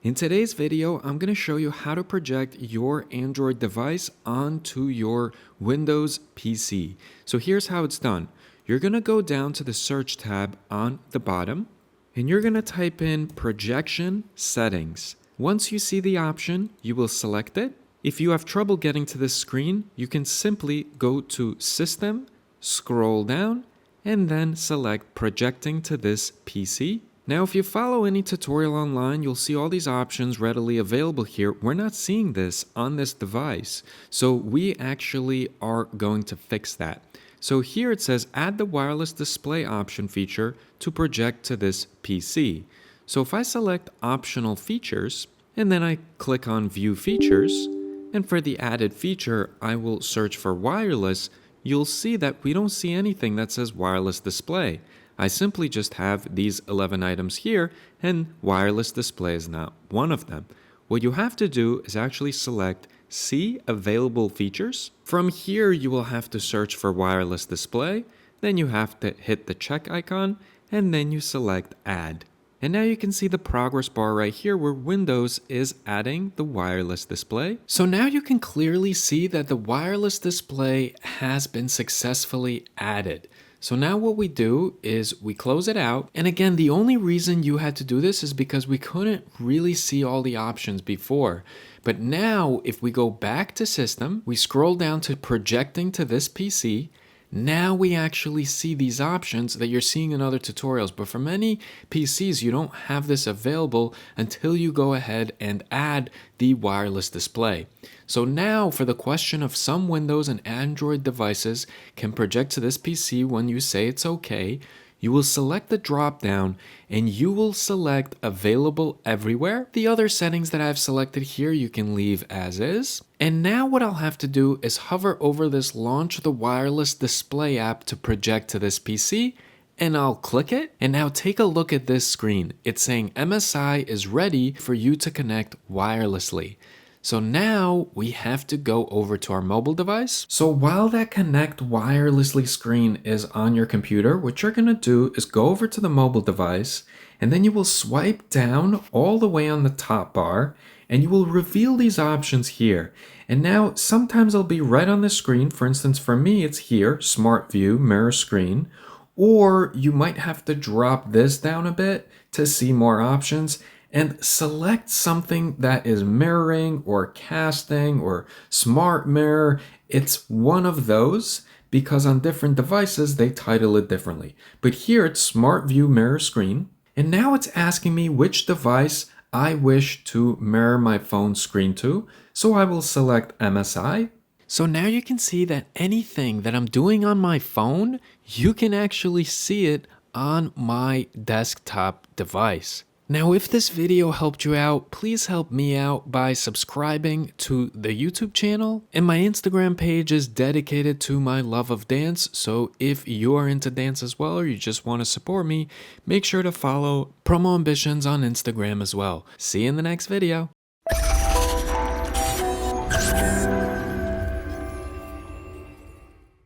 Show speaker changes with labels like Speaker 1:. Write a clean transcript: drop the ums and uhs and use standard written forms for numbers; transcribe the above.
Speaker 1: In today's video, I'm going to show you how to project your Android device onto your Windows PC. So here's how it's done. You're going to go down to the search tab on the bottom, and you're going to type in projection settings. Once you see the option, you will select it. If you have trouble getting to this screen, you can simply go to System, scroll down, and then select projecting to this PC. Now, if you follow any tutorial online, you'll see all these options readily available here. We're not seeing this on this device, so we actually are going to fix that. So here it says add the wireless display option feature to project to this PC. So if I select optional features, and then I click on view features, and for the added feature, I will search for wireless, you'll see that we don't see anything that says wireless display. I simply just have these 11 items here, and wireless display is not one of them. What you have to do is actually select See Available Features. From here, you will have to search for wireless display, then you have to hit the check icon, and then you select Add. And now you can see the progress bar right here where Windows is adding the wireless display. So now you can clearly see that the wireless display has been successfully added. So now what we do is we close it out. And again, the only reason you had to do this is because we couldn't really see all the options before. But now if we go back to System, we scroll down to projecting to this PC. Now we actually see these options that you're seeing in other tutorials, but for many PCs, you don't have this available until you go ahead and add the wireless display. So now for the question of some Windows and Android devices can project to this PC when you say it's okay, you will select the drop down and you will select available everywhere. The other settings that I've selected here you can leave as is. And now what I'll have to do is hover over this launch the wireless display app to project to this PC, and I'll click it. And now take a look at this screen. It's saying MSI is ready for you to connect wirelessly. So now we have to go over to our mobile device. So while that connect wirelessly screen is on your computer, what you're gonna do is go over to the mobile device, and then you will swipe down all the way on the top bar, and you will reveal these options here. And now sometimes they'll be right on the screen. For instance, for me, it's here, Smart View, mirror screen, or you might have to drop this down a bit to see more options. And select something that is mirroring or casting or smart mirror. It's one of those because on different devices they title it differently. But here it's Smart View Mirror Screen. And now it's asking me which device I wish to mirror my phone screen to. So I will select MSI. So now you can see that anything that I'm doing on my phone, you can actually see it on my desktop device. Now, if this video helped you out, please help me out by subscribing to the YouTube channel. And my Instagram page is dedicated to my love of dance. So if you are into dance as well, or you just want to support me, make sure to follow Promo Ambitions on Instagram as well. See you in the next video.